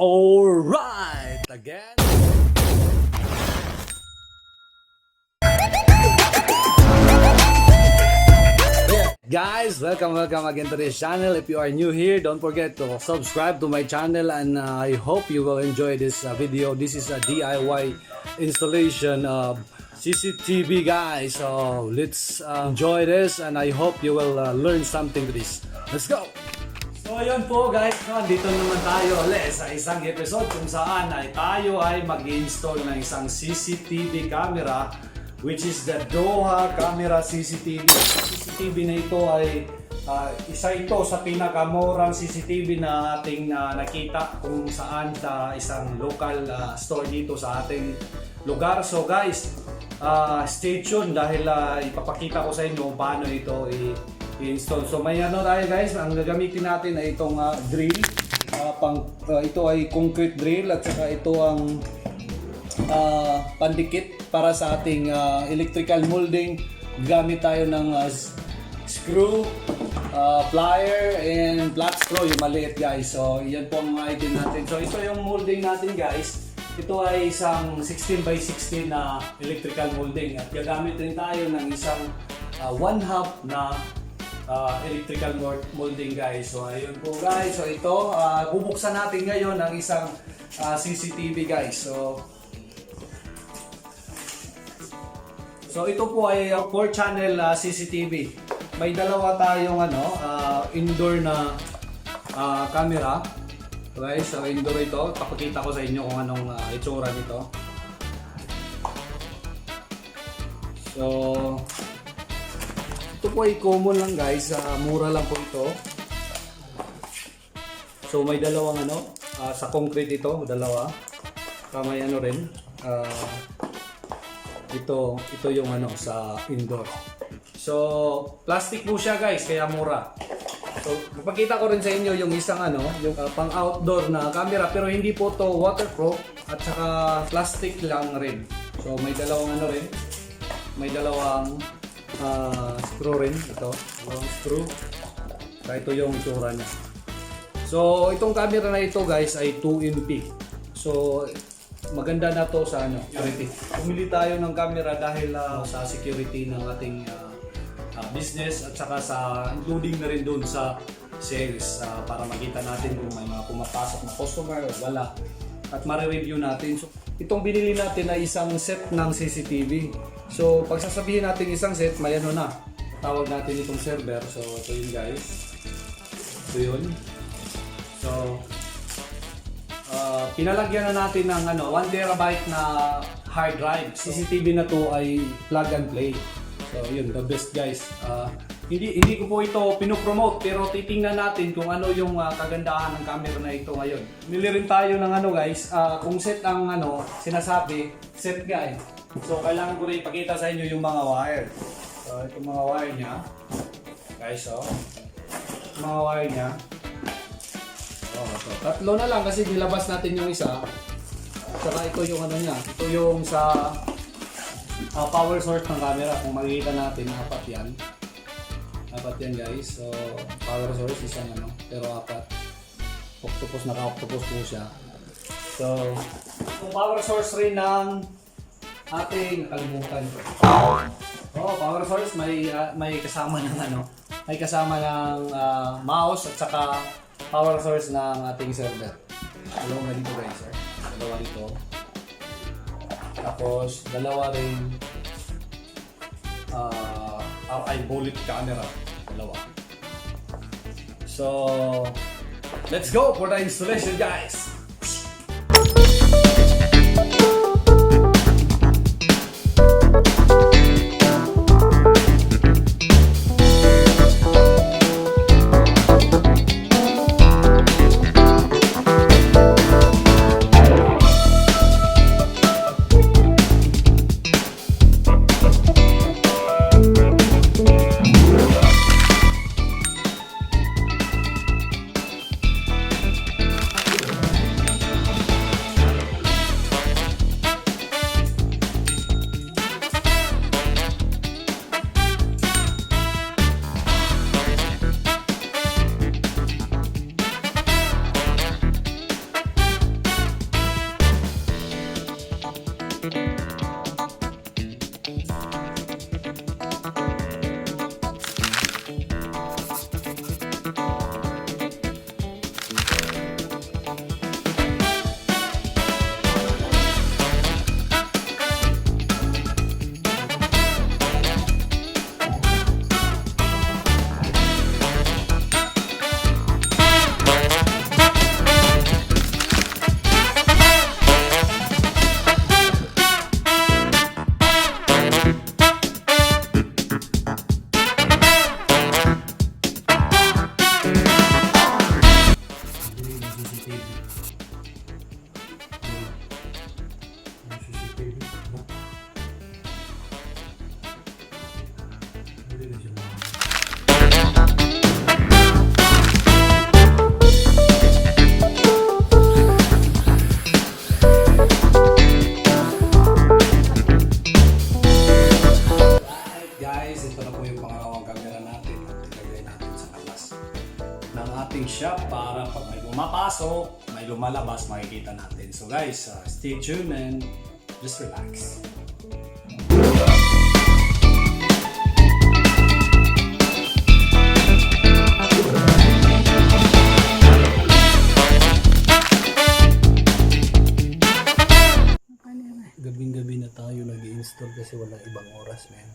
Alright, again. Guys, welcome again to this channel. If you are new here, don't forget to subscribe to my channel, and I hope you will enjoy this video. This is a DIY installation of CCTV, guys. So let's enjoy this, and I hope you will learn something to this. Let's go! So yun po guys, dito naman tayo ulit sa isang episode kung saan tayo ay mag-install ng isang CCTV camera, which is the Doha camera CCTV. CCTV na ito ay isa ito sa pinakamurang CCTV na ating nakita kung saan sa isang local store dito sa ating lugar. So guys, stay tuned dahil ipapakita ko sa inyo paano ito i-install. So may ano tayo guys, ang gagamitin natin ay itong drill. Ito ay concrete drill at saka ito ang pandikit para sa ating electrical molding. Gamit tayo ng screw, plier, and flat screw, yung maliit guys. So yan po ang item natin. So ito yung molding natin guys. Ito ay isang 16 by 16 na electrical molding at gagamit rin tayo ng isang 1/2 na electrical molding guys. So ayun po guys. So ito, bubuksan natin ngayon ang isang CCTV guys. So ito po ay 4-channel CCTV. May dalawa tayong indoor na camera. Okay, so indoor ito. Papakita ko sa inyo kung anong itsura nito. So ito po ay common lang guys. Mura lang po ito. So may dalawang sa concrete ito, dalawa. May rin. Ito yung sa indoor. So plastic po siya guys, kaya mura. So ipakita ko rin sa inyo yung isang yung pang outdoor na camera, pero hindi po to waterproof at saka plastic lang rin. So may dalawang rin. May dalawang screw rin ito. Dalawang screw. Kaya ito yung itsura niya. So itong camera na ito guys ay 2MP. So maganda na to sa security. Pumili tayo ng camera dahil sa security ng ating business at saka sa including na rin doon sa sales para makita natin kung may mga pumapasok na customer o wala at ma-review natin. So itong binili natin ay isang set ng CCTV. So pag sasabihin natin isang set, may na tawag natin itong server. So ito yun guys. Ito yun. So pinalagyan na natin ng 1 terabyte na hard drive. CCTV na to ay plug and play. So yun, the best guys. Hindi ko po ito pinopromote, pero titingnan natin kung ano yung kagandahan ng camera na ito ngayon. Bili rin tayo ng guys, kung set ang sinasabi, set guys. So kailangan ko rin ipakita sa inyo yung mga wire. So itong mga wire niya. Guys, mga wire niya. So, tatlo na lang kasi nilabas natin yung isa. Saka ito yung niya. Ito yung sa power source ng camera. Kung makikita natin, apat yan. Apat yan guys. So power source isang pero apat. Octopus, naka-octopus po siya. So yung power source rin ng ating nakalimutan. Power source may kasama ng may kasama ng mouse at saka power source ng ating server. Dalawa na dito guys. Dalawa dito. Tapos dalawa rin RI bullet camera. Dalawa. So let's go for the installation guys. ng ating shop para pag may pumapasok, may lumalabas, makikita natin. So guys, stay tuned and just relax. Gabing-gabi na tayo nag-i-install kasi walang ibang oras, man.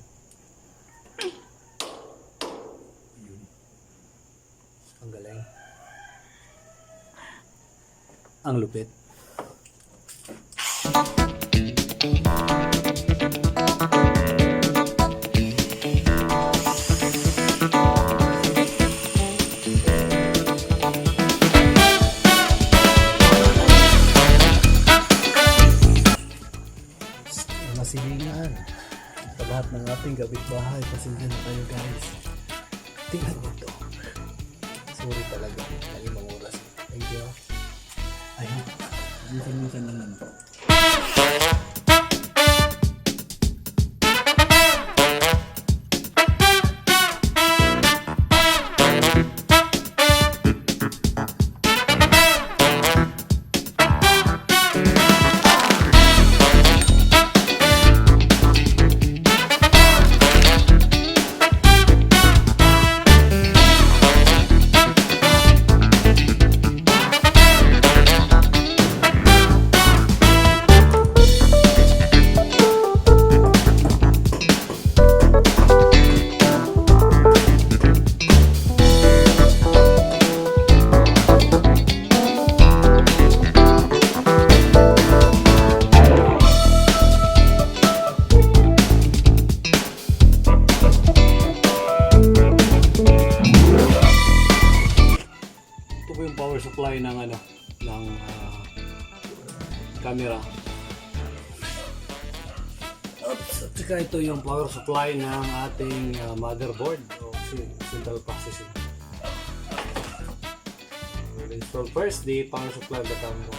Yun. Ang galing. Ang lupit. Masilingan sa lahat ng ating kapitbahay. Pasensya na kayo guys. Tingnan mo ito. Sorry talaga. Naging oras. Thank you. Ayun. Minsan lang naman. Yung power supply ng camera. Oops, at saka ito yung power supply ng ating motherboard o central processing. We'll install first the power supply of the camera.